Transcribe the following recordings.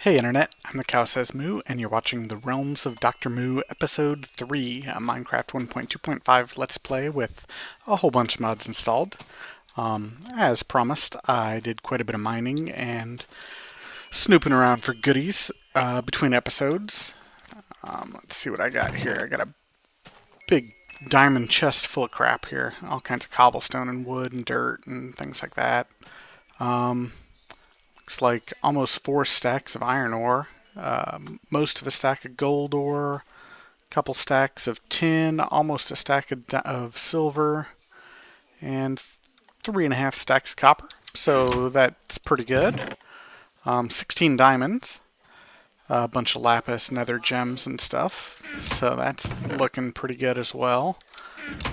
Hey Internet, I'm the Cow Says Moo, and you're watching The Realms of Dr. Moo Episode 3, a Minecraft 1.2.5 Let's Play with a whole bunch of mods installed. As promised, I did quite a bit of mining and snooping around for goodies between episodes. Let's see what I got here. I got a big diamond chest full of crap here. All kinds of cobblestone and wood and dirt and things like that. Looks like almost 4 stacks of iron ore, most of a stack of gold ore, a couple stacks of tin, almost a stack of silver, and 3.5 stacks of copper. So that's pretty good. 16 diamonds, a bunch of lapis, nether gems, and stuff. So that's looking pretty good as well.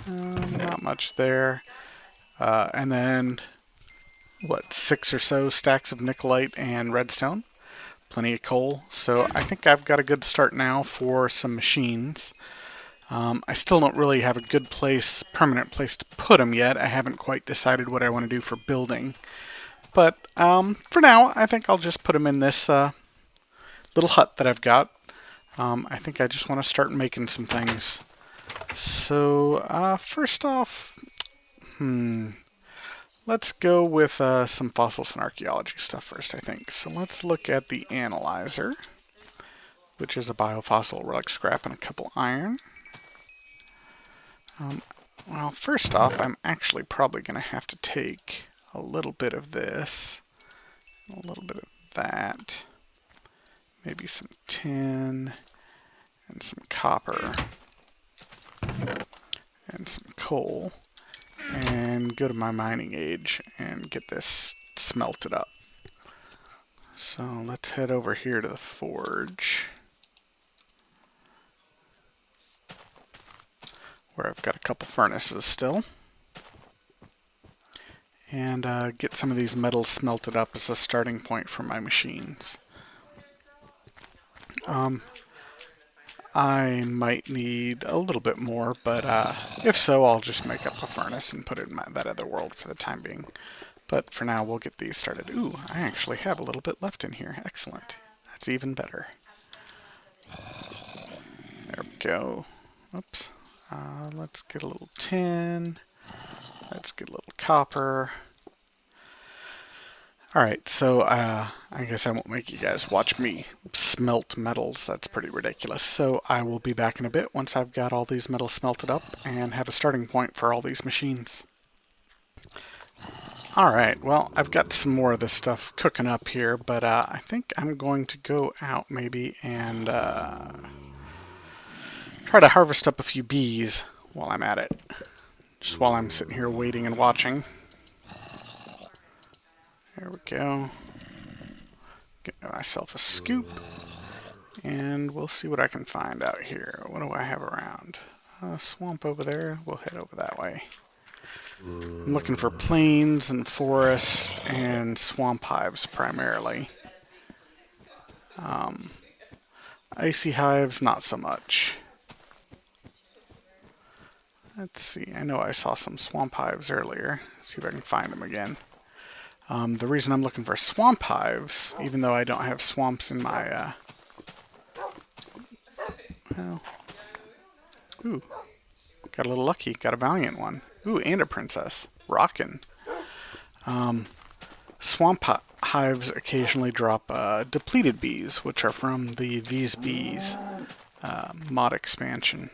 Not much there. And then 6 or so stacks of nickelite and redstone. Plenty of coal. So I think I've got a good start now for some machines. I still don't really have a good permanent place to put them yet. I haven't quite decided what I want to do for building. But for now, I think I'll just put them in this little hut that I've got. I think I just want to start making some things. So first off, let's go with some fossils and archaeology stuff first, I think. So let's look at the analyzer, which is a biofossil relic scrap and a couple iron. Well, first off, I'm actually probably going to have to take a little bit of this, a little bit of that, maybe some tin, and some copper, and some coal, and go to my mining age and get this smelted up. So let's head over here to the forge, where I've got a couple furnaces still, and get some of these metals smelted up as a starting point for my machines. I might need a little bit more, but if so, I'll just make up a furnace and put it in that other world for the time being. But for now, we'll get these started. Ooh, I actually have a little bit left in here. Excellent. That's even better. There we go. Oops. Let's get a little tin. Let's get a little copper. Alright, so I guess I won't make you guys watch me smelt metals. That's pretty ridiculous. So I will be back in a bit once I've got all these metals smelted up and have a starting point for all these machines. Alright, well, I've got some more of this stuff cooking up here, but I think I'm going to go out maybe and try to harvest up a few bees while I'm at it. Just while I'm sitting here waiting and watching. There we go. Get myself a scoop. And we'll see what I can find out here. What do I have around? Swamp over there. We'll head over that way. I'm looking for plains and forests and swamp hives primarily. Icy hives, not so much. Let's see. I know I saw some swamp hives earlier. See if I can find them again. The reason I'm looking for swamp hives, even though I don't have swamps in my... Ooh. Got a little lucky. Got a valiant one. Ooh, and a princess. Rockin'. Swamp hives occasionally drop depleted bees, which are from the These Bees mod expansion.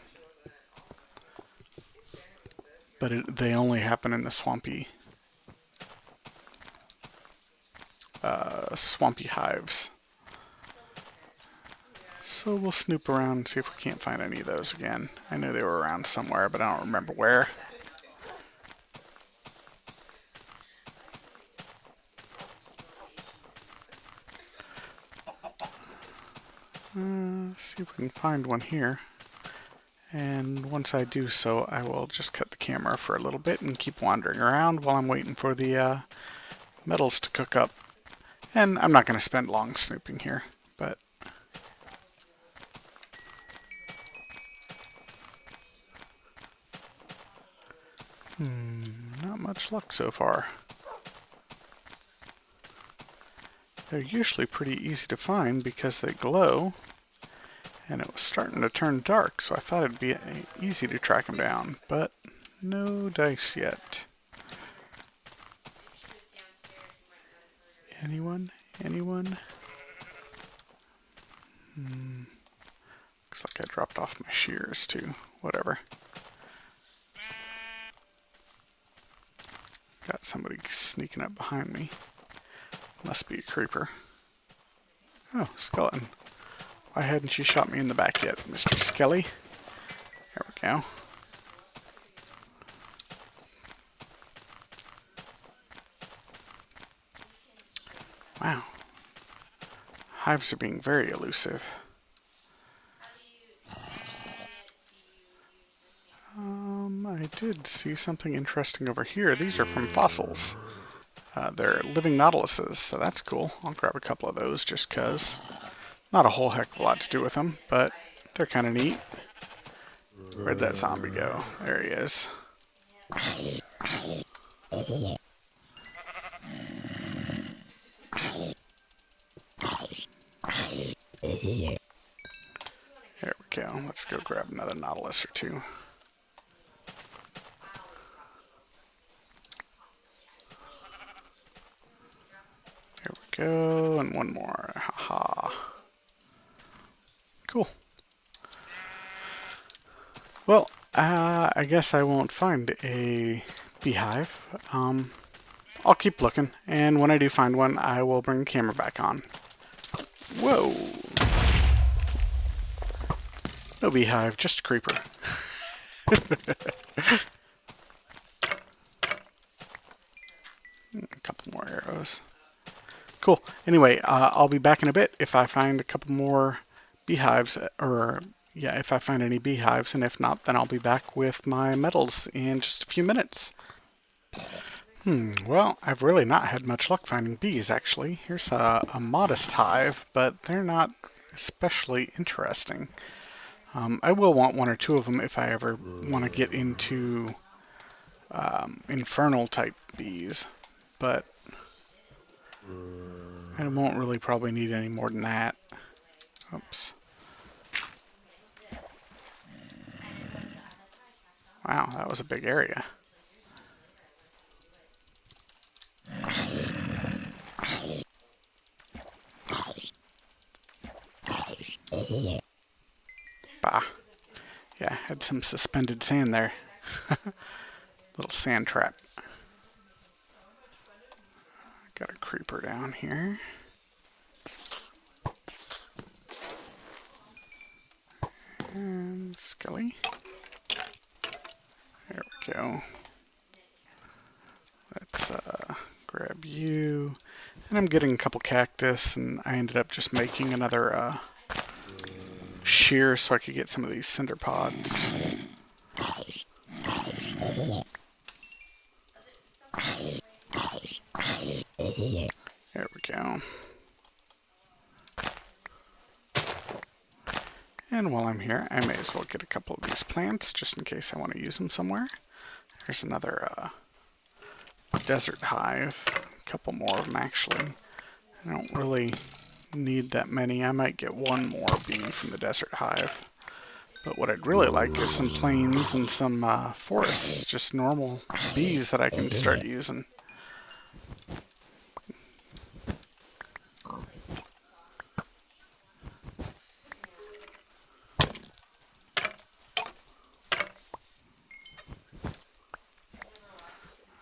But they only happen in the swampy hives. So we'll snoop around and see if we can't find any of those again. I know they were around somewhere, but I don't remember where. See if we can find one here. And once I do so, I will just cut the camera for a little bit and keep wandering around while I'm waiting for the metals to cook up. And I'm not going to spend long snooping here, but... not much luck so far. They're usually pretty easy to find because they glow, and it was starting to turn dark, so I thought it'd be easy to track them down, but no dice yet. Anyone? Anyone? Looks like I dropped off my shears too. Whatever. Got somebody sneaking up behind me. Must be a creeper. Oh, skeleton. Why hadn't you shot me in the back yet, Mr. Skelly? There we go. Wow. Hives are being very elusive. I did see something interesting over here. These are from fossils. They're living nautiluses, so that's cool. I'll grab a couple of those just 'cause. Not a whole heck of a lot to do with them, but they're kind of neat. Where'd that zombie go? There he is. There we go. Let's go grab another nautilus or two. There we go, and one more. Haha. Cool. Well, I guess I won't find a beehive. I'll keep looking, and when I do find one, I will bring the camera back on. Whoa! No beehive, just a creeper. A couple more arrows. Cool. Anyway, I'll be back in a bit if I find a couple more beehives, or yeah, if I find any beehives, and if not, then I'll be back with my metals in just a few minutes. Well, I've really not had much luck finding bees, actually. Here's a modest hive, but they're not especially interesting. I will want one or two of them if I ever want to get into infernal type bees, but I won't really probably need any more than that. Oops. Wow, that was a big area. Bah. Yeah, had some suspended sand there. Little sand trap. Got a creeper down here. And Skelly. There we go. Let's grab you. And I'm getting a couple cactus, and I ended up just making another shear so I could get some of these cinder pods. There we go. And while I'm here, I may as well get a couple of these plants just in case I want to use them somewhere. There's another desert hive. A couple more of them actually. I don't really need that many. I might get one more bee from the desert hive. But what I'd really like is some plains and some forests, just normal bees that I can start using.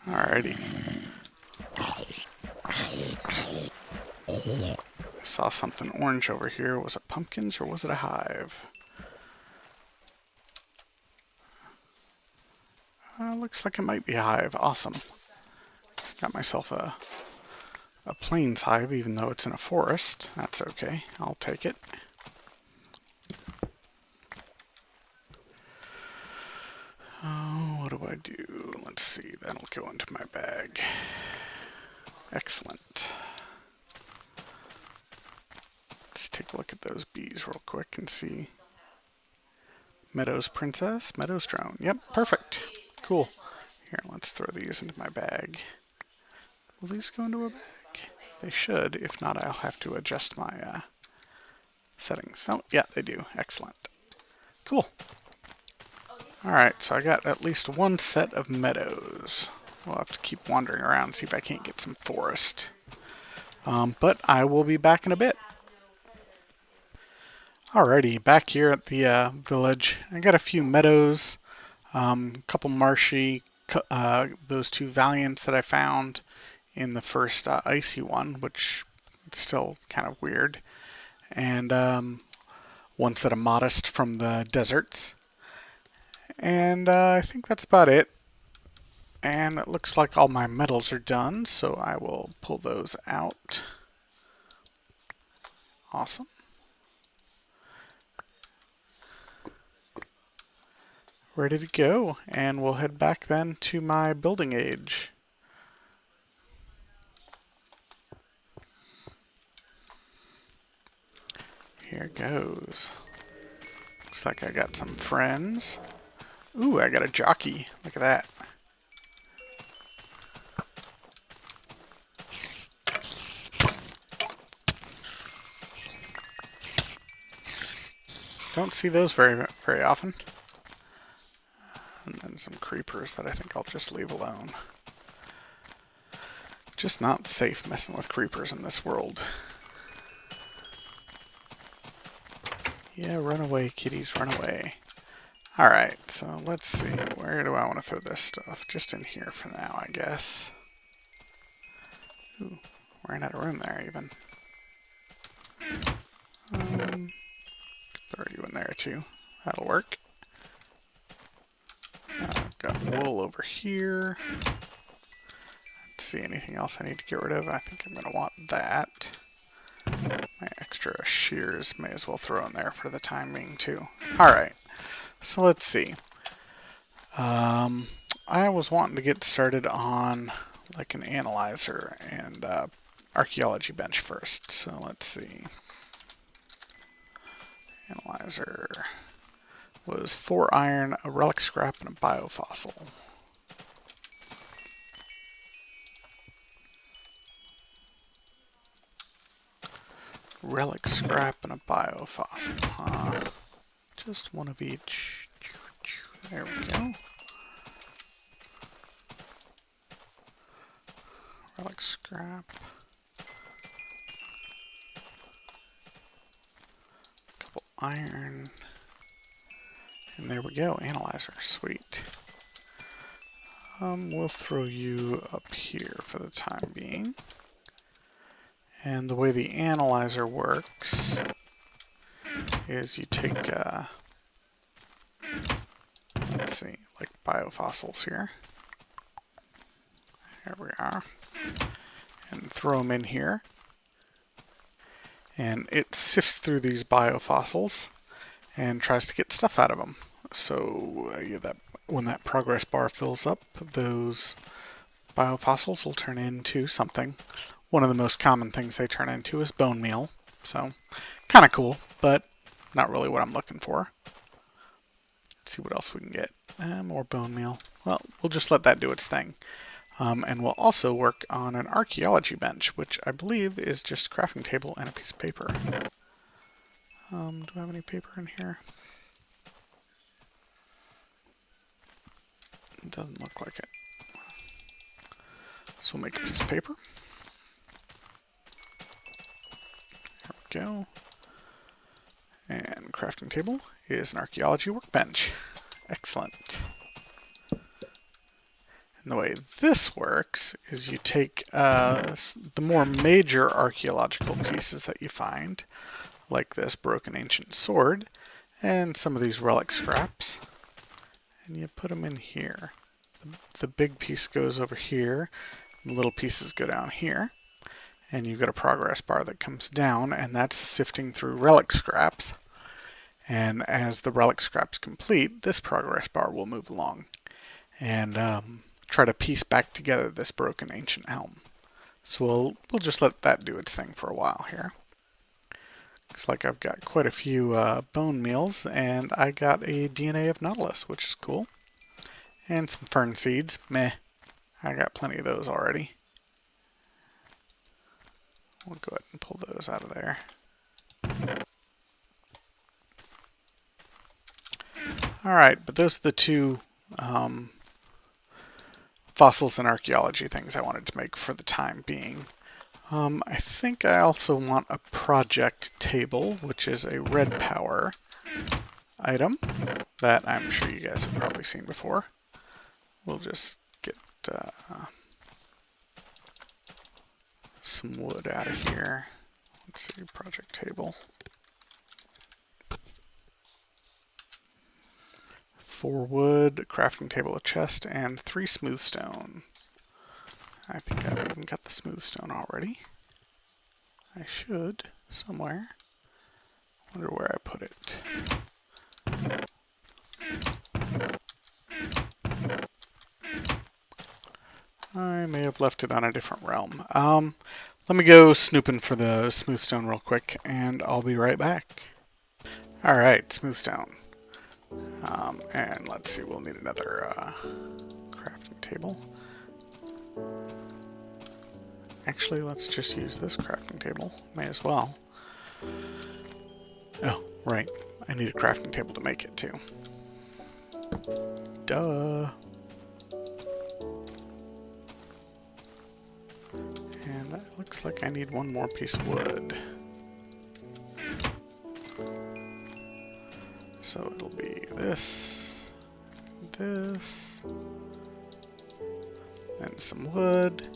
Alrighty. I saw something orange over here. Was it pumpkins or was it a hive? Looks like it might be a hive. Awesome. Got myself a plains hive, even though it's in a forest. That's okay. I'll take it. Oh, what do I do? Let's see. That'll go into my bag. Excellent. Let's take a look at those bees real quick and see. Meadows Princess, Meadows Drone. Yep, perfect. Cool. Here, let's throw these into my bag. Will these go into a bag? They should. If not, I'll have to adjust my settings. Oh, yeah, they do. Excellent. Cool. Alright, so I got at least one set of meadows. We'll have to keep wandering around and see if I can't get some forest. But I will be back in a bit. Alrighty, back here at the village. I got a few meadows, a couple marshy, those two valiants that I found in the first icy one, which is still kind of weird, and one set of modest from the deserts. And I think that's about it. And it looks like all my metals are done, so I will pull those out. Awesome. Ready to go, and we'll head back then to my building age. Here goes. Looks like I got some friends. Ooh, I got a jockey. Look at that. Don't see those very often. And then some creepers that I think I'll just leave alone. Just not safe messing with creepers in this world. Yeah, run away, kitties, run away. Alright, so let's see. Where do I want to throw this stuff? Just in here for now, I guess. Ooh, ran out of room there, even. Throw you in there, too. That'll work. Got wool over here. Let's see, anything else I need to get rid of? I think I'm going to want that. My extra shears may as well throw in there for the time being, too. Alright, so let's see. I was wanting to get started on like an analyzer and archaeology bench first. So let's see. Analyzer was 4 iron, a relic scrap, and a biofossil. Relic scrap and a biofossil, huh? Just one of each. There we go. Relic scrap. Couple iron. And there we go, analyzer, sweet. We'll throw you up here for the time being. And the way the analyzer works is you take, let's see, like biofossils here. There we are. And throw them in here. And it sifts through these biofossils and tries to get stuff out of them. So when that progress bar fills up, those biofossils will turn into something. One of the most common things they turn into is bone meal. So, kind of cool, but not really what I'm looking for. Let's see what else we can get. More bone meal. Well, we'll just let that do its thing. And we'll also work on an archaeology bench, which I believe is just a crafting table and a piece of paper. Do I have any paper in here? It doesn't look like it. So we'll make a piece of paper. There we go. And crafting table is an archaeology workbench. Excellent. And the way this works is you take the more major archaeological pieces that you find, like this broken ancient sword, and some of these relic scraps, and you put them in here. The big piece goes over here, and the little pieces go down here, and you've got a progress bar that comes down, and that's sifting through relic scraps. And as the relic scraps complete, this progress bar will move along and try to piece back together this broken ancient helm. So we'll just let that do its thing for a while here. Looks like I've got quite a few bone meals, and I got a DNA of Nautilus, which is cool. And some fern seeds. Meh. I got plenty of those already. We'll go ahead and pull those out of there. Alright, but those are the two fossils and archaeology things I wanted to make for the time being. I think I also want a project table, which is a Redpower item that I'm sure you guys have probably seen before. We'll just get some wood out of here. Let's see, project table. 4 wood, crafting table, a chest, and 3 smooth stone. I think I've even got the smooth stone already. I should, somewhere. Wonder where I put it. I may have left it on a different realm. Let me go snooping for the smooth stone real quick, and I'll be right back. Alright, smooth stone. And let's see, we'll need another crafting table. Actually, let's just use this crafting table. May as well. Oh, right. I need a crafting table to make it, too. Duh. And it looks like I need one more piece of wood. So it'll be this, this, and some wood.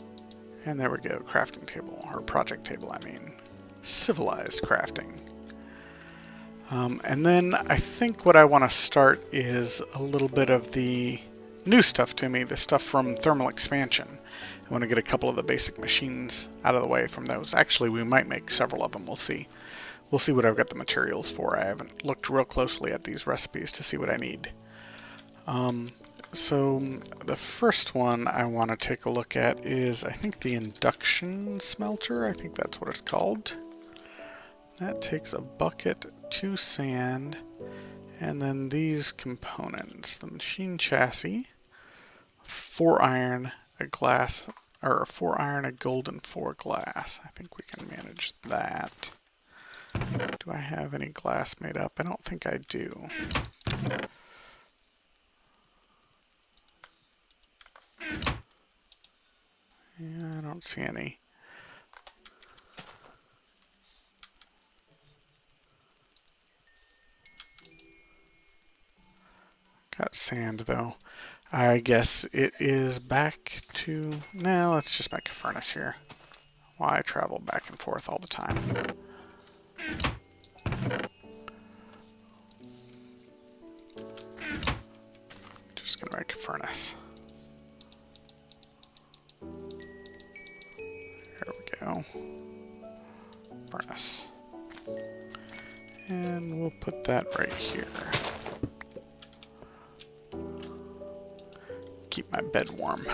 And there we go, crafting table, or project table, I mean. Civilized crafting. And then I think what I want to start is a little bit of the new stuff to me, the stuff from thermal expansion. I want to get a couple of the basic machines out of the way from those. Actually, we might make several of them, we'll see. We'll see what I've got the materials for. I haven't looked real closely at these recipes to see what I need. So the first one I want to take a look at is, I think, the Induction Smelter. I think that's what it's called. That takes a bucket, 2 sand, and then these components. The machine chassis, 4 iron, a glass, or 4 iron, a gold, and 4 glass. I think we can manage that. Do I have any glass made up? I don't think I do. Yeah, I don't see any. Got sand, though. I guess it is back to... No, let's just make a furnace here. Why travel back and forth all the time? Just gonna make a furnace. There we go. Furnace. And we'll put that right here. Keep my bed warm.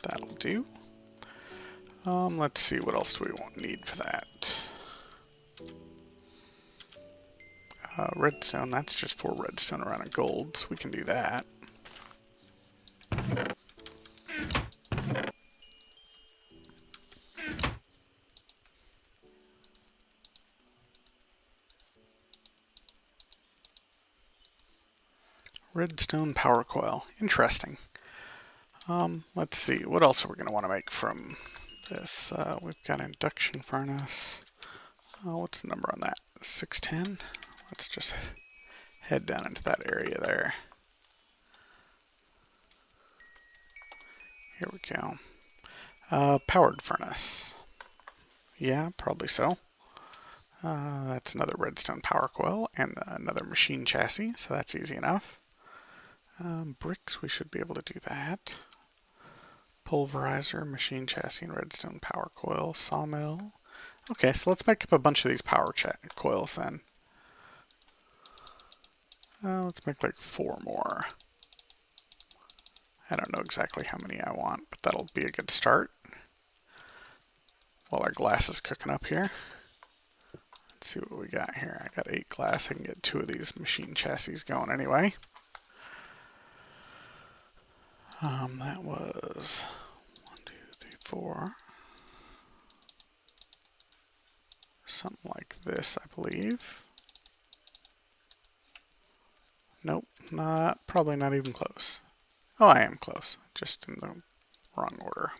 That'll do. Let's see, what else do we need for that? Redstone, that's just 4 redstone around a gold, so we can do that. Redstone power coil. Interesting. Let's see, what else are we going to want to make from this? We've got induction furnace. What's the number on that? 610? Let's just head down into that area there. Here we go. Powered furnace. Yeah, probably so. That's another redstone power coil and another machine chassis, so that's easy enough. Bricks, we should be able to do that. Pulverizer, machine chassis, and redstone power coil. Sawmill. Okay, so let's make up a bunch of these power coils then. Let's make like 4 more. I don't know exactly how many I want, but that'll be a good start. While our glass is cooking up here. Let's see what we got here. I got 8 glass. I can get 2 of these machine chassis going anyway. That was 1, 2, 3, 4. Something like this, I believe. Nope, probably not even close. Oh, I am close, just in the wrong order.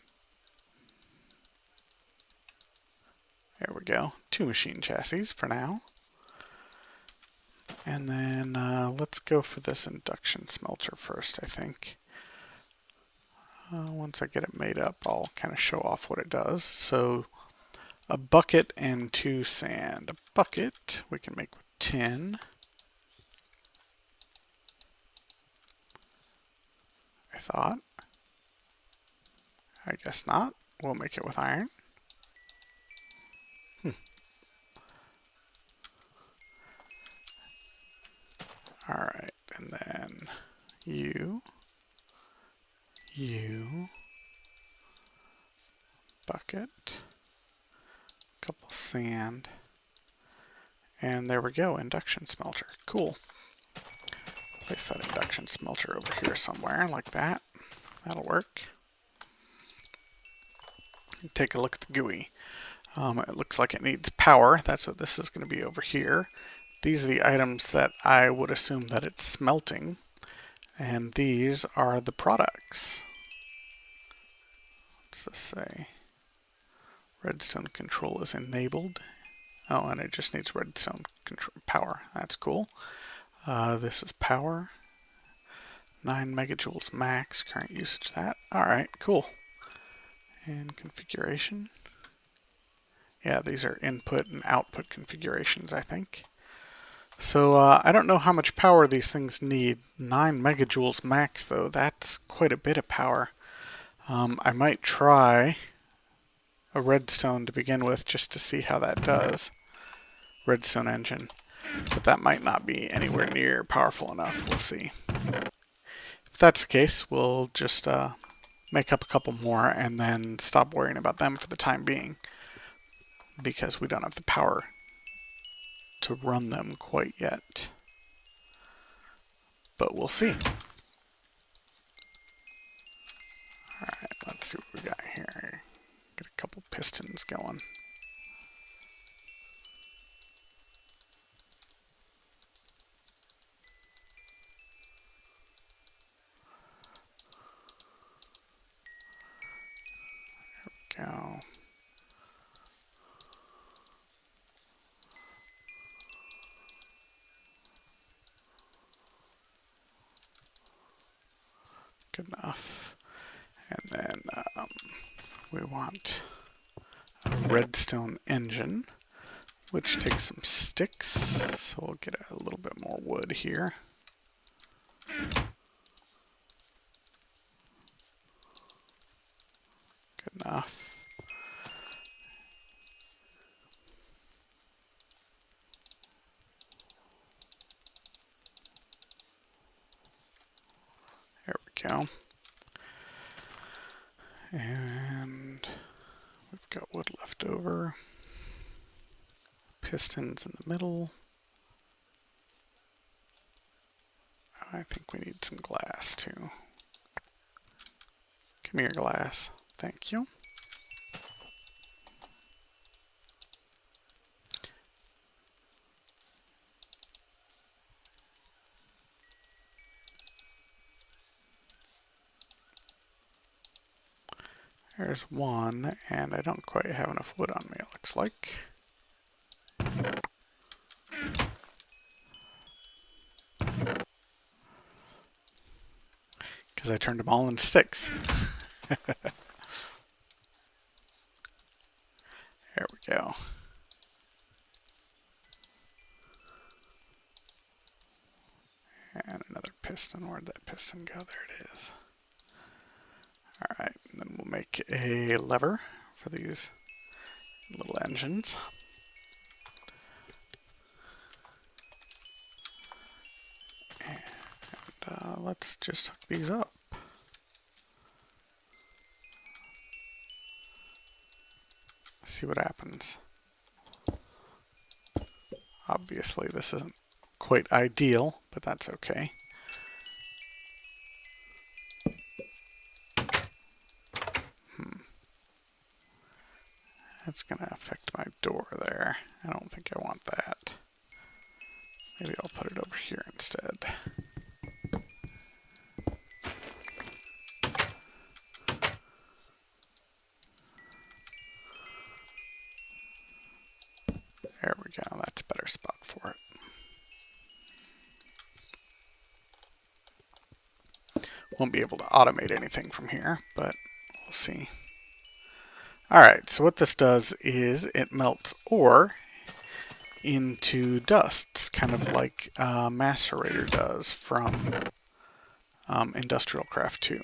There we go. 2 machine chassis for now. And then let's go for this induction smelter first, I think. Once I get it made up, I'll kind of show off what it does. So a bucket and 2 sand. A bucket we can make with tin. I thought. I guess not. We'll make it with iron. Alright, and then you, bucket, couple sand, and there we go, induction smelter. Cool. Place that induction smelter over here somewhere, like that. That'll work. Take a look at the GUI. It looks like it needs power. That's what this is going to be over here. These are the items that I would assume that it's smelting. And these are the products. What's this say? Redstone control is enabled. Oh, and it just needs redstone control power. That's cool. This is power. 9 megajoules max, current usage that. Alright, cool. And configuration. Yeah, these are input and output configurations, I think. So I don't know how much power these things need. 9 megajoules max, though. That's quite a bit of power. I might try a redstone to begin with just to see how that does. Redstone Engine. But that might not be anywhere near powerful enough. We'll see. If that's the case, we'll just make up a couple more and then stop worrying about them for the time being, because we don't have the power to run them quite yet. But we'll see. Alright, let's see what we got here. Get a couple pistons going. There we go. Good enough. And then we want a Redstone Engine, which takes some sticks. So we'll get a little bit more wood here. Good enough. There we go. And we've got wood left over. Pistons in the middle. I think we need some glass too. Come here, glass. Thank you. There's one, and I don't quite have enough wood on me, it looks like. Because I turned them all into sticks. There we go. And another piston. Where'd that piston go? There it is. Alright, and then we'll make a lever for these little engines. And let's just hook these up. See what happens. Obviously this isn't quite ideal, but that's okay. That's going to affect my door there. I don't think I want that. Maybe I'll put it over here instead. There we go. That's a better spot for it. Won't be able to automate anything from here, but we'll see. Alright, so what this does is it melts ore into dusts, kind of like Macerator does from Industrial Craft 2.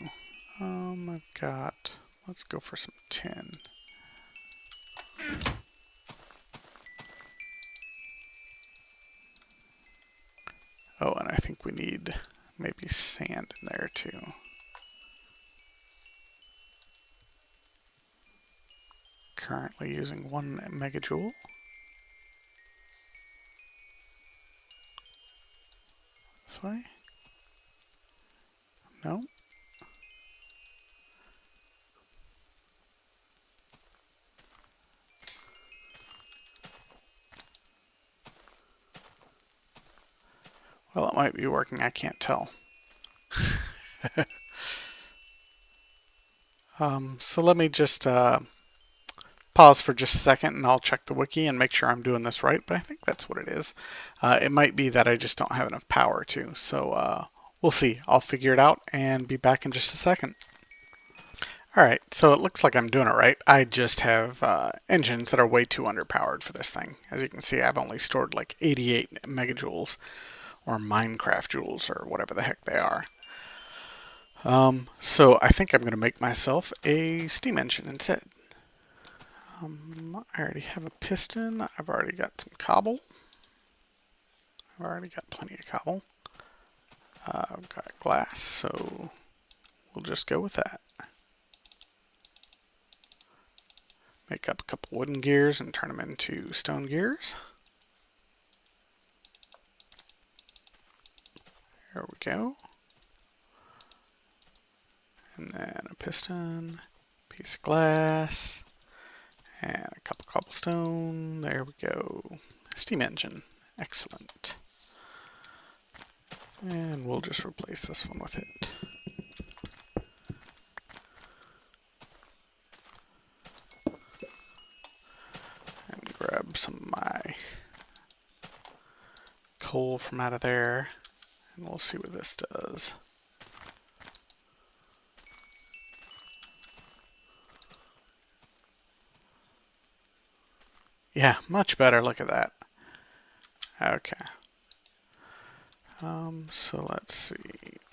I've got, let's go for some tin. Oh, and I think we need maybe sand in there too. Currently using 1 megajoule. This way? No? Well, it might be working, I can't tell. So let me just pause for just a second and I'll check the wiki and make sure I'm doing this right, but I think that's what it is. It might be that I just don't have enough power to, so we'll see. I'll figure it out and be back in just a second. Alright, so it looks like I'm doing it right. I just have engines that are way too underpowered for this thing. As you can see, I've only stored like 88 megajoules, or Minecraft joules, or whatever the heck they are. So I think I'm going to make myself a steam engine instead. I already have a piston. I've already got some cobble. I've already got plenty of cobble. I've got glass, so we'll just go with that. Make up a couple wooden gears and turn them into stone gears. There we go. And then a piston, piece of glass, and a couple cobblestone. There we go. Steam engine. Excellent. And we'll just replace this one with it. And grab some of my coal from out of there. And we'll see what this does. Yeah, much better. Look at that. Okay. So let's see.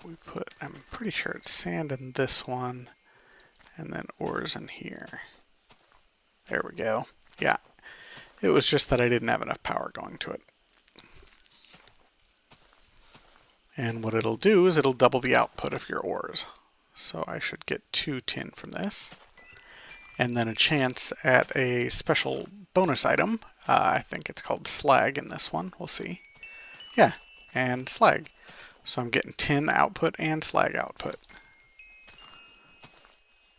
We put, I'm pretty sure it's sand in this one, and then ores in here. There we go. Yeah. It was just that I didn't have enough power going to it. And what it'll do is it'll double the output of your ores. So I should get 2 tin from this. And then a chance at a special bonus item. I think it's called slag in this one. We'll see. Yeah, and slag. So I'm getting tin output and slag output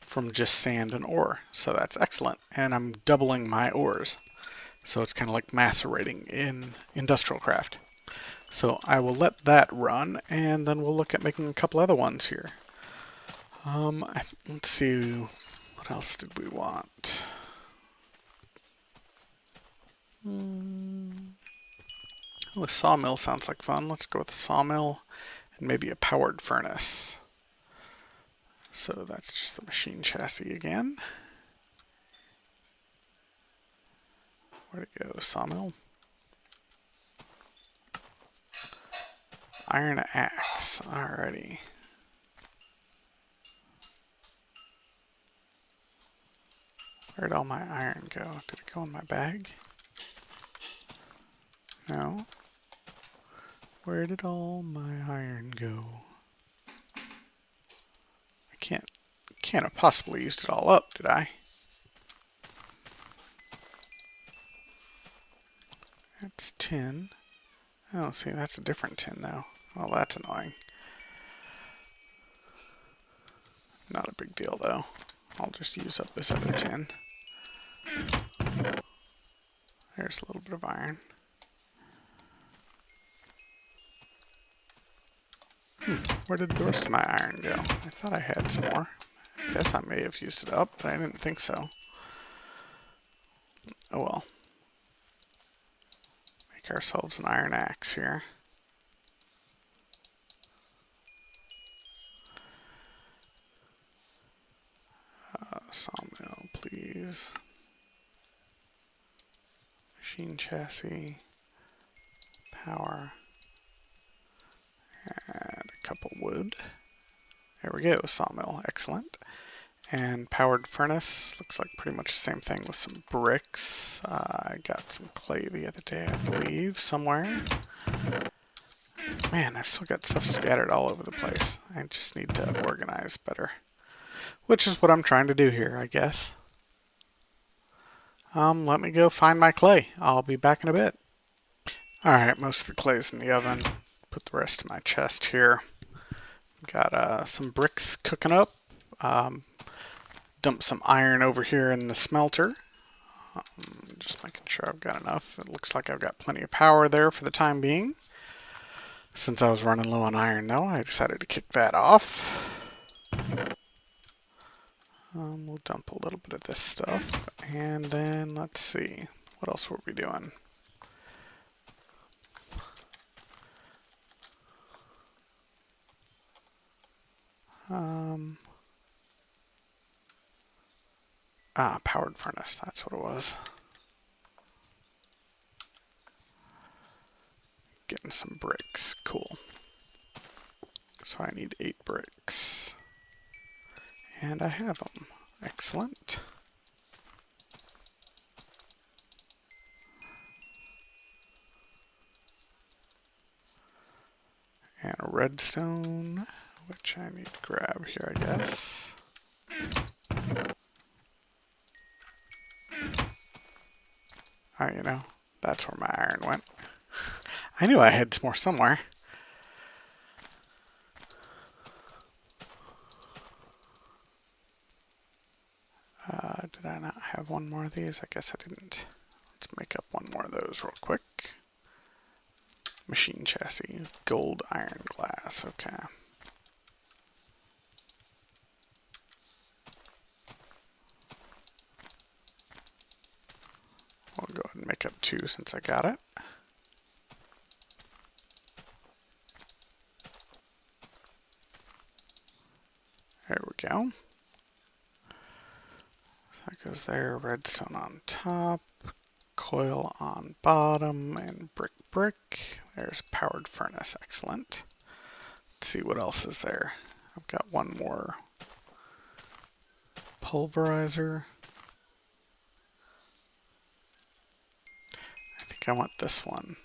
from just sand and ore. So that's excellent. And I'm doubling my ores. So it's kind of like macerating in Industrial Craft. So I will let that run, and then we'll look at making a couple other ones here. Let's see, what else did we want? Oh, a sawmill sounds like fun. Let's go with a sawmill and maybe a powered furnace. So that's just the machine chassis again. Where'd it go? Sawmill. Iron axe. Alrighty. Where'd all my iron go? Did it go in my bag? No. Where did all my iron go? I can't have possibly used it all up, did I? That's tin. Oh, see, that's a different tin though. Well, that's annoying. Not a big deal though. I'll just use up this other tin. There's a little bit of iron. Where did the rest of my iron go? I thought I had some more. I guess I may have used it up, but I didn't think so. Oh well. Make ourselves an iron axe here. Sawmill, please. Machine chassis. Power. And a couple wood. There we go, sawmill, excellent. And powered furnace, looks like pretty much the same thing with some bricks. I got some clay the other day, I believe, somewhere. Man, I've still got stuff scattered all over the place. I just need to organize better. Which is what I'm trying to do here, I guess. Let me go find my clay. I'll be back in a bit. Alright, most of the clay's in the oven. Put the rest in my chest here. Got some bricks cooking up. Dump some iron over here in the smelter. Just making sure I've got enough. It looks like I've got plenty of power there for the time being. Since I was running low on iron though, I decided to kick that off. We'll dump a little bit of this stuff. And then let's see. What else were we doing? Powered furnace, that's what it was. Getting some bricks, cool. So I need 8 bricks. And I have them, excellent. And a redstone, which I need to grab here, I guess. Oh, you know, that's where my iron went. I knew I had some more somewhere. Did I not have one more of these? I guess I didn't. Let's make up one more of those real quick. Machine chassis, gold, iron, glass, okay. I'll go ahead and make up 2 since I got it. There we go. So that goes there, redstone on top, coil on bottom, and brick. There's a powered furnace, excellent. Let's see what else is there. I've got one more pulverizer. I think I want this one.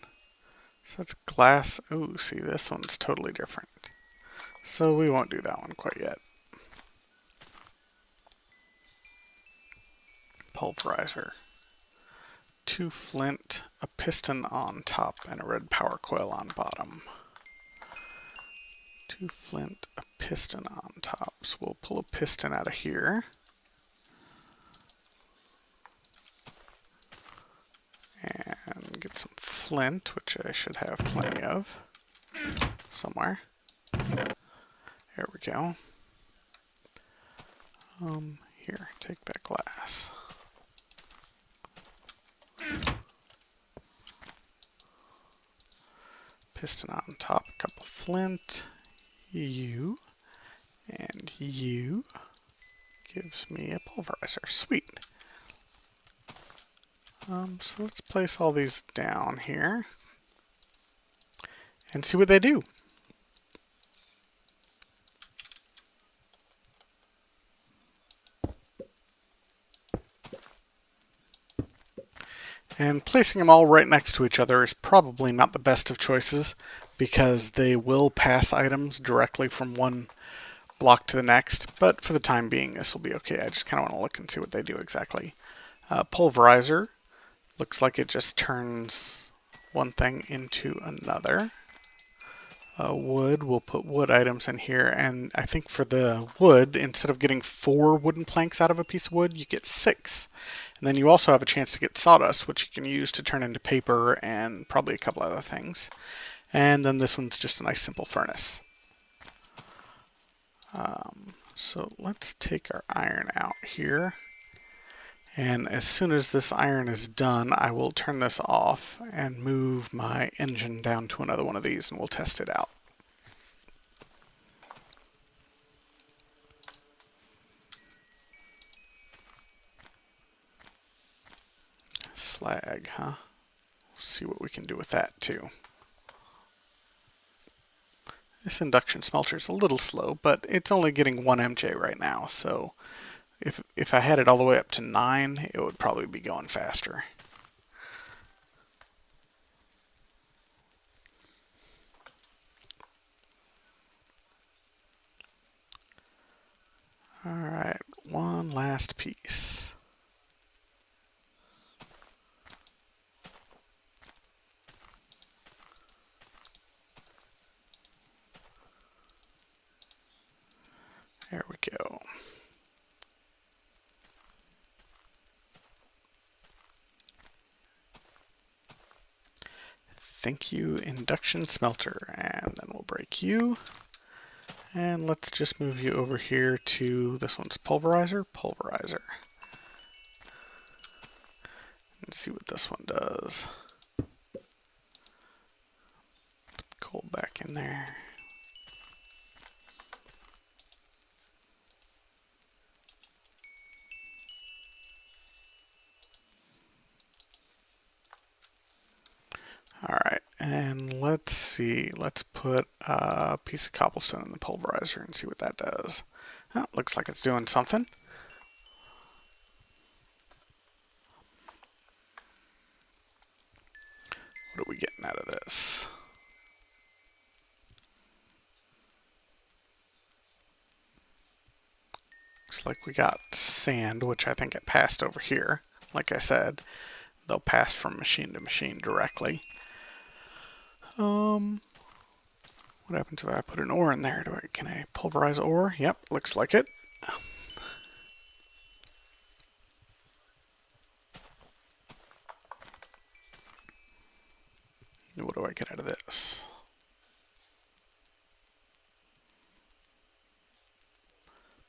So it's glass. Ooh, see, this one's totally different. So we won't do that one quite yet. Pulverizer. 2 flint, a piston on top, and a Redpower coil on bottom. 2 flint, a piston on top. So we'll pull a piston out of here. And get some flint, which I should have plenty of somewhere. There we go. Here, take that glass. Piston on top, a couple flint. You and you gives me a pulverizer. Sweet. So let's place all these down here and see what they do. And placing them all right next to each other is probably not the best of choices because they will pass items directly from one block to the next, but for the time being this will be okay. I just kind of want to look and see what they do exactly. Pulverizer looks like it just turns one thing into another. Wood, we'll put wood items in here, and I think for the wood, instead of getting 4 wooden planks out of a piece of wood, you get 6. And then you also have a chance to get sawdust, which you can use to turn into paper and probably a couple other things. And then this one's just a nice simple furnace. So let's take our iron out here. And as soon as this iron is done, I will turn this off and move my engine down to another one of these, and we'll test it out. Slag, huh? See what we can do with that too. This induction smelter is a little slow, but it's only getting 1 MJ right now, so if I had it all the way up to 9, it would probably be going faster. Alright, one last piece. There we go. Thank you, Induction Smelter. And then we'll break you. And let's just move you over here to this one's pulverizer. Pulverizer. And see what this one does. Put the coal back in there. Alright, and let's see, let's put a piece of cobblestone in the pulverizer and see what that does. Oh, looks like it's doing something. What are we getting out of this? Looks like we got sand, which I think it passed over here. Like I said, they'll pass from machine to machine directly. What happens if I put an ore in there? Can I pulverize ore? Yep, looks like it. What do I get out of this?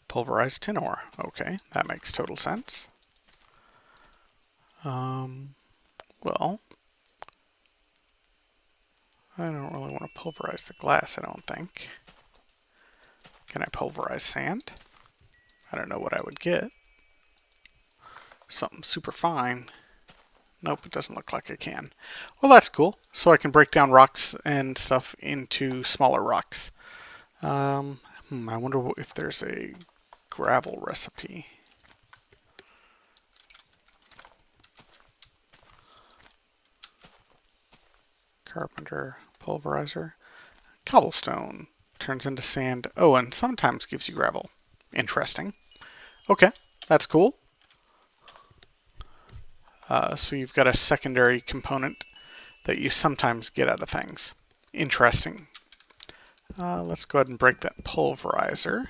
Pulverized tin ore. Okay, that makes total sense. Well, I don't really want to pulverize the glass, I don't think. Can I pulverize sand? I don't know what I would get. Something super fine. Nope, it doesn't look like I can. Well, that's cool. So I can break down rocks and stuff into smaller rocks. I wonder if there's a gravel recipe. Carpenter, pulverizer. Cobblestone turns into sand. Oh, and sometimes gives you gravel. Interesting. Okay, that's cool. So you've got a secondary component that you sometimes get out of things. Interesting. Let's go ahead and break that pulverizer.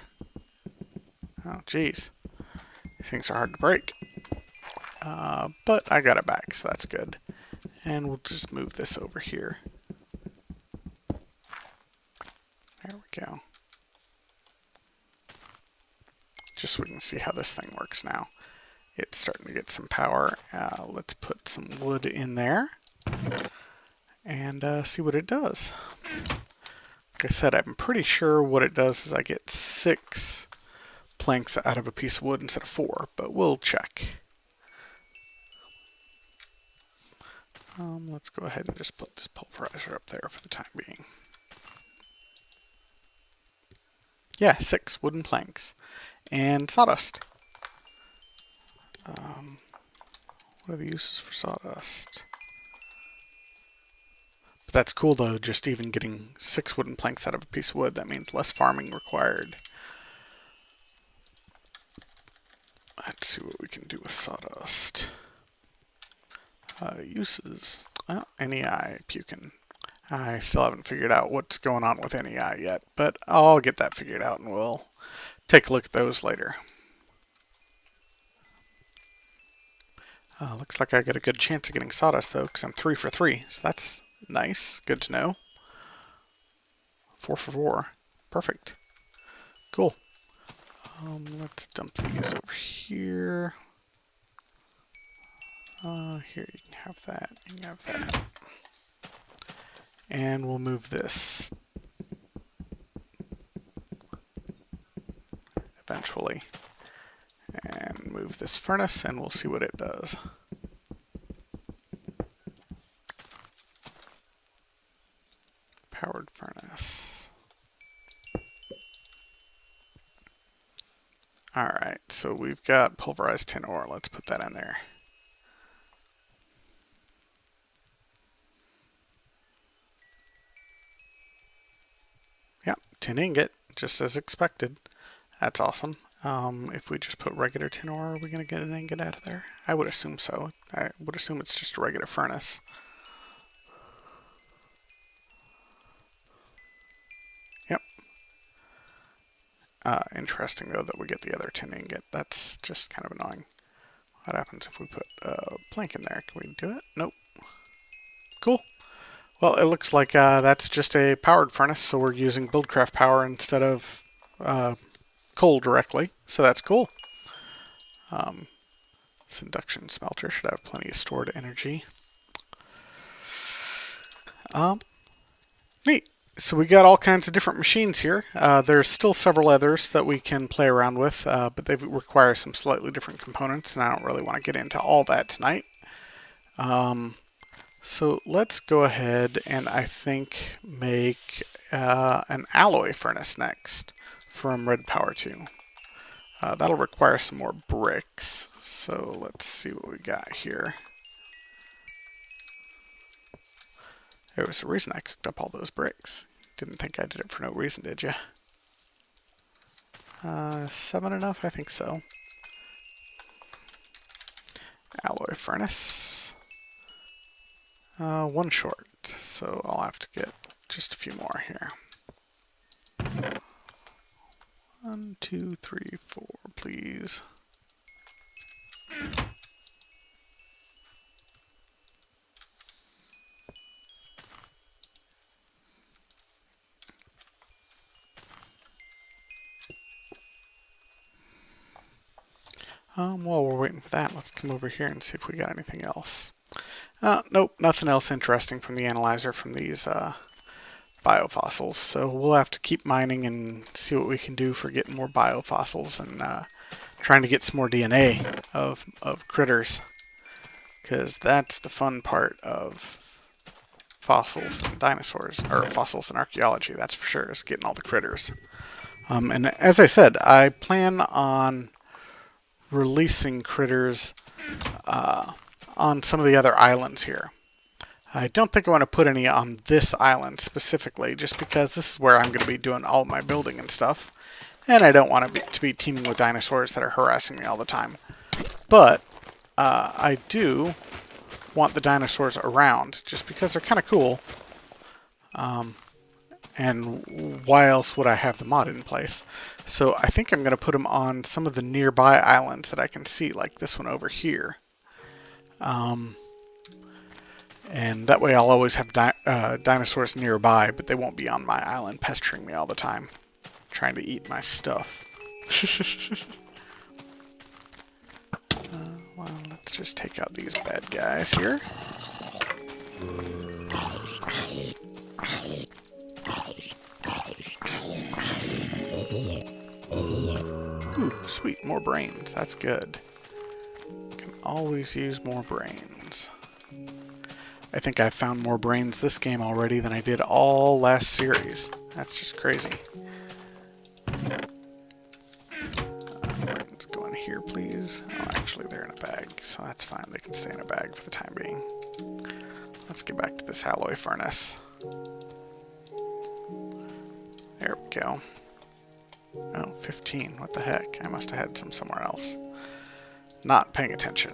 Oh, geez. These things are hard to break. But I got it back, so that's good. And we'll just move this over here. There we go. Just so we can see how this thing works now. It's starting to get some power. Let's put some wood in there and see what it does. Like I said, I'm pretty sure what it does is I get 6 planks out of a piece of wood instead of 4, but we'll check. Let's go ahead and just put this pulverizer up there for the time being. Yeah, 6 wooden planks and sawdust. What are the uses for sawdust? But that's cool though, just even getting 6 wooden planks out of a piece of wood, that means less farming required. Let's see what we can do with sawdust. Uses. Well, NEI puking. I still haven't figured out what's going on with NEI yet, but I'll get that figured out and we'll take a look at those later. Looks like I got a good chance of getting sawdust though, because I'm 3 for 3, so that's nice. Good to know. 4 for 4. Perfect. Cool. Let's dump these over here. Here, you can have that. You can have that. And we'll move this eventually. And move this furnace, and we'll see what it does. Powered furnace. Alright, so we've got pulverized tin ore. Let's put that in there. Yep, tin ingot, just as expected. That's awesome. If we just put regular tin ore, are we going to get an ingot out of there? I would assume so. I would assume it's just a regular furnace. Yep. Interesting, though, that we get the other tin ingot. That's just kind of annoying. What happens if we put a plank in there? Can we do it? Nope. Cool. Well, it looks like that's just a powered furnace, so we're using Buildcraft power instead of coal directly, so that's cool. This Induction Smelter should have plenty of stored energy. Neat. So we got all kinds of different machines here. There's still several others that we can play around with, but they require some slightly different components, and I don't really want to get into all that tonight. So let's go ahead and I think make an alloy furnace next from Redpower 2. That'll require some more bricks, so let's see what we got here. There was a reason I cooked up all those bricks. Didn't think I did it for no reason, did you? 7 enough? I think so. Alloy furnace. 1 short, so I'll have to get just a few more here. 1, 2, 3, 4, please. While we're waiting for that, let's come over here and see if we got anything else. Nope, nothing else interesting from the analyzer from these biofossils. So we'll have to keep mining and see what we can do for getting more biofossils and trying to get some more DNA of critters. Because that's the fun part of fossils and dinosaurs, or fossils and archaeology, that's for sure, is getting all the critters. And as I said, I plan on releasing critters on some of the other islands here. I don't think I want to put any on this island specifically, just because this is where I'm going to be doing all my building and stuff, and I don't want to be teaming with dinosaurs that are harassing me all the time. But I do want the dinosaurs around, just because they're kind of cool. And why else would I have the mod in place? So I think I'm going to put them on some of the nearby islands that I can see, like this one over here. And that way I'll always have dinosaurs nearby, but they won't be on my island pestering me all the time, trying to eat my stuff. Well, let's just take out these bad guys here. Ooh, sweet, more brains. That's good. Can always use more brains. I think I've found more brains this game already than I did all last series. That's just crazy. Brains go in here, please. Oh, actually, they're in a bag, so that's fine. They can stay in a bag for the time being. Let's get back to this alloy furnace. There we go. Oh, 15. What the heck? I must have had some somewhere else. Not paying attention.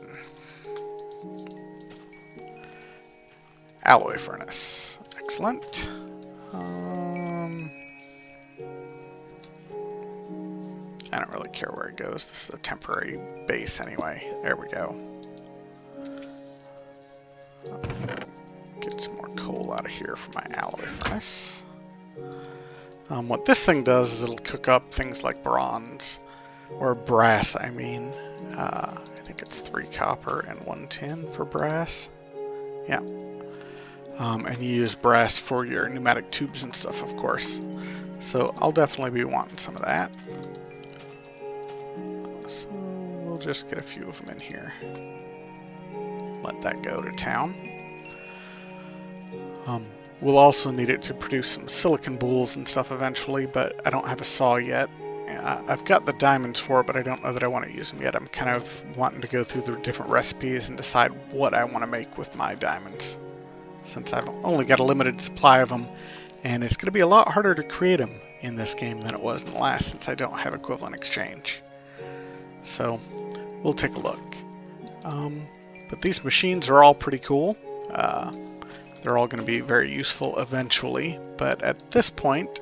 alloy furnace. Excellent. I don't really care where it goes. This is a temporary base anyway. There we go. Get some more coal out of here for my alloy furnace. What this thing does is it'll cook up things like bronze, or brass, I mean. I think it's 3 copper and 1 tin for brass. Yeah. And you use brass for your pneumatic tubes and stuff, of course. So I'll definitely be wanting some of that. So we'll just get a few of them in here. Let that go to town. We'll also need it to produce some silicon bowls and stuff eventually, but I don't have a saw yet. I've got the diamonds for it, but I don't know that I want to use them yet. I'm kind of wanting to go through the different recipes and decide what I want to make with my diamonds, since I've only got a limited supply of them, and it's going to be a lot harder to create them in this game than it was in the last, since I don't have equivalent exchange. So we'll take a look. But these machines are all pretty cool. They're all going to be very useful eventually, but at this point,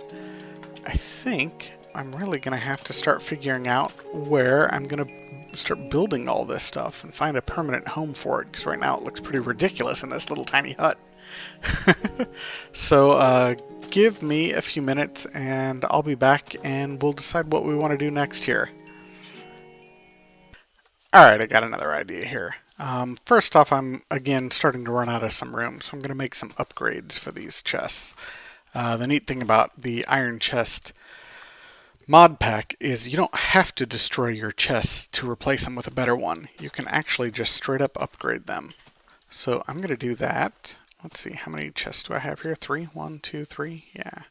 I think I'm really going to have to start figuring out where I'm going to start building all this stuff and find a permanent home for it, because right now it looks pretty ridiculous in this little tiny hut. So give me a few minutes and I'll be back and we'll decide what we want to do next here. Alright, I got another idea here. First off, I'm again starting to run out of some room, so I'm going to make some upgrades for these chests. The neat thing about the iron chest mod pack is you don't have to destroy your chests to replace them with a better one. You can actually just straight up upgrade them. So I'm going to do that. Let's see, how many chests do I have here? 3? 1, 2, 3? Yeah.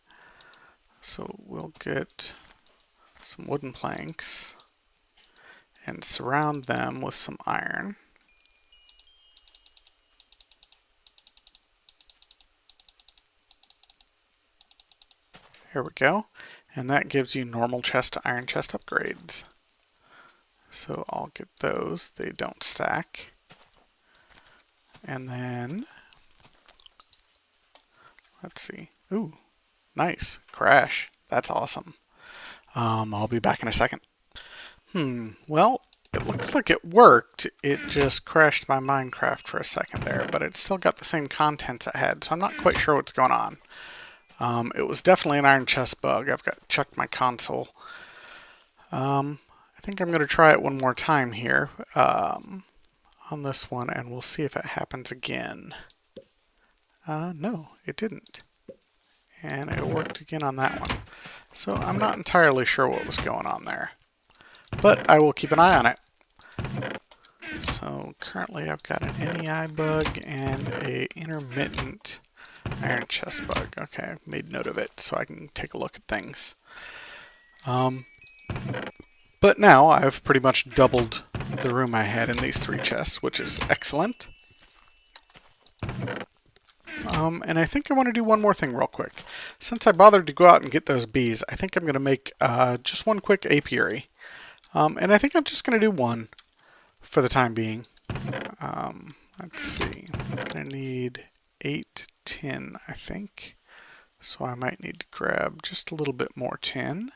So we'll get some wooden planks and surround them with some iron. Here we go. And that gives you normal chest to iron chest upgrades. So I'll get those. They don't stack. And then, let's see. Ooh, nice. Crash. That's awesome. I'll be back in a second. Well, it looks like it worked. It just crashed my Minecraft for a second there, but it's still got the same contents it had, so I'm not quite sure what's going on. It was definitely an iron chest bug. I've got checked my console. I think I'm going to try it one more time here on this one, and we'll see if it happens again. No, it didn't. And it worked again on that one. So I'm not entirely sure what was going on there. But I will keep an eye on it. So currently I've got an NEI bug and a intermittent iron chest bug. Okay, I've made note of it so I can take a look at things. But now I've pretty much doubled the room I had in these 3 chests, which is excellent. And I think I want to do one more thing real quick. Since I bothered to go out and get those bees, I think I'm going to make just one quick apiary. And I think I'm just going to do one for the time being. Let's see. I'm going to need 8 tin, I think. So I might need to grab just a little bit more tin.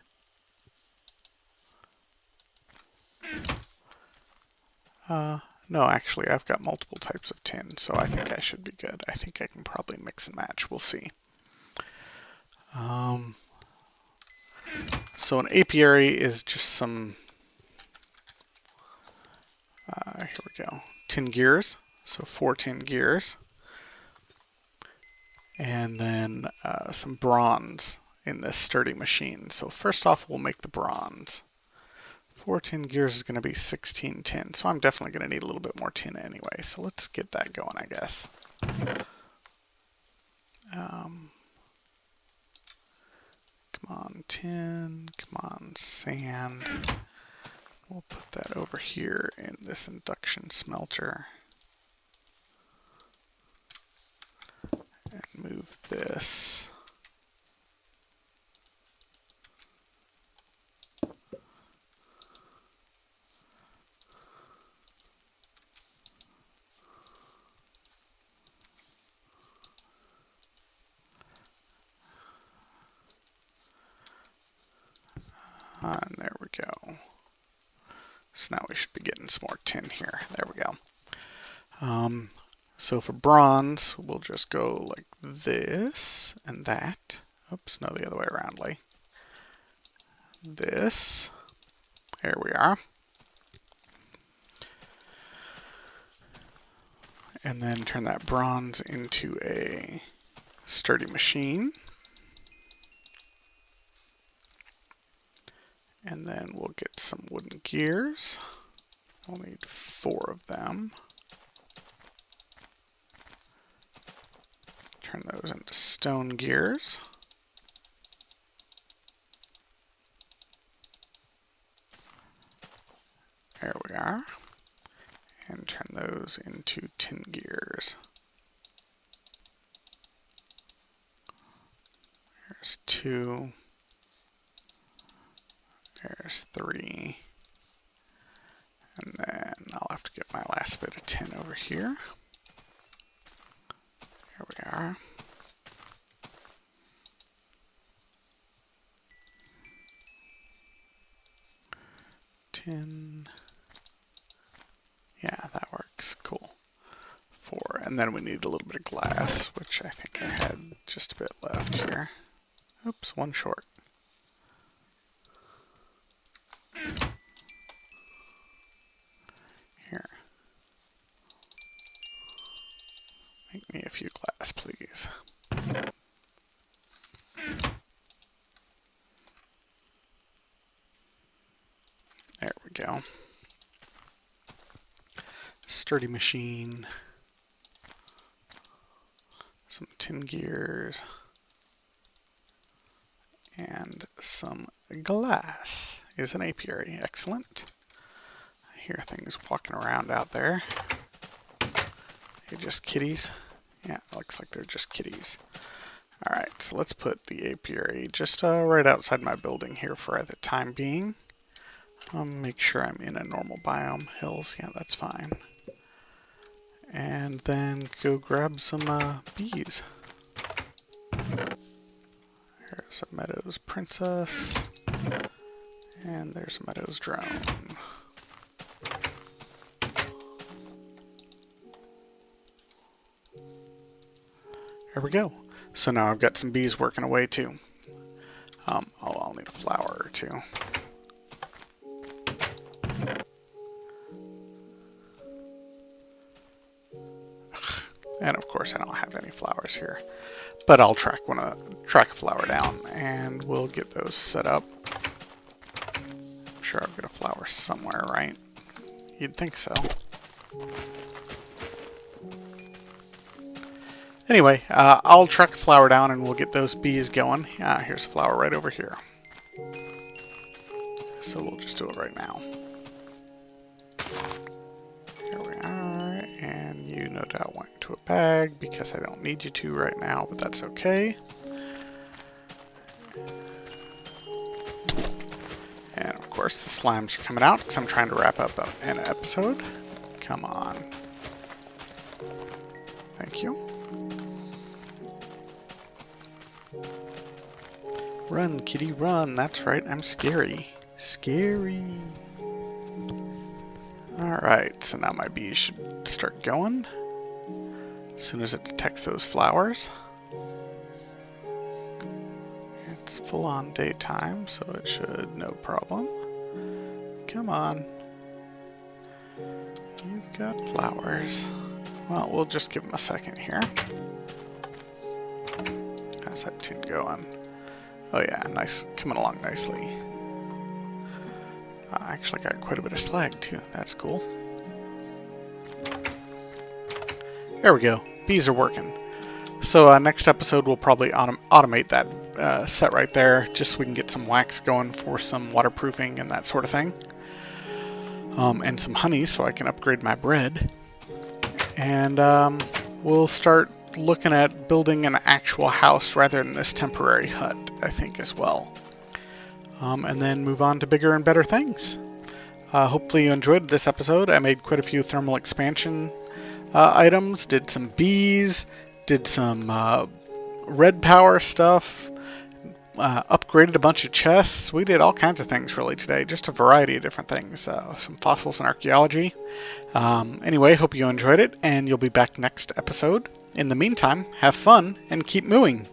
No, actually, I've got multiple types of tin, so I think I should be good. I think I can probably mix and match. We'll see. So an apiary is just some, here we go, tin gears. So 4 tin gears. And then some bronze in this sturdy machine. So first off, we'll make the bronze. 4 tin gears is going to be 16 tin, so I'm definitely going to need a little bit more tin anyway. So let's get that going, I guess. Come on, tin. Come on, sand. We'll put that over here in this induction smelter. And move this. And there we go. So now we should be getting some more tin here. There we go. So for bronze, we'll just go like this and that. Oops, no, the other way around, Lee. This. There we are. And then turn that bronze into a sturdy machine. And then we'll get some wooden gears. We'll need 4 of them. Turn those into stone gears. There we are. And turn those into tin gears. There's 2. There's 3. And then I'll have to get my last bit of tin over here. Here we are. Tin. Yeah, that works. Cool. 4. And then we need a little bit of glass, which I think I had just a bit left here. Oops, 1 short. Here. Make me a few glass, please. There we go. Sturdy machine. Some tin gears. And some glass is an apiary. Excellent. I hear things walking around out there. They're just kitties. Yeah, it looks like they're just kitties. Alright, so let's put the apiary just right outside my building here for the time being. Make sure I'm in a normal biome. Hills, yeah, that's fine. And then go grab some bees. There's a Meadows Princess. And there's a Meadows Drone. There we go. So now I've got some bees working away too. I'll need a flower or 2. And of course I don't have any flowers here. But I'll track a flower down and we'll get those set up. I'm sure I've got a flower somewhere, right? You'd think so. Anyway, I'll track a flower down and we'll get those bees going. Here's a flower right over here. So we'll just do it right now. Here we are, and you no doubt went into a bag because I don't need you to right now, but that's okay. And of course the slimes are coming out because I'm trying to wrap up an episode. Come on. Thank you. Run, kitty, run. That's right, I'm scary. Scary. Alright, so now my bees should start going. As soon as it detects those flowers. It's full on daytime, so it should no problem. Come on. You've got flowers. Well, we'll just give them a second here. How's that tin going? Oh yeah, nice, coming along nicely. I actually got quite a bit of slag too, that's cool. There we go, bees are working. So next episode we'll probably automate that set right there, just so we can get some wax going for some waterproofing and that sort of thing. And some honey so I can upgrade my bread. And we'll start looking at building an actual house rather than this temporary hut, I think, as well. And then move on to bigger and better things. Hopefully you enjoyed this episode. I made quite a few thermal expansion items, did some bees, did some Redpower stuff, upgraded a bunch of chests. We did all kinds of things really today, just a variety of different things. Some fossils and archaeology. Anyway, hope you enjoyed it, and you'll be back next episode. In the meantime, have fun and keep mooing.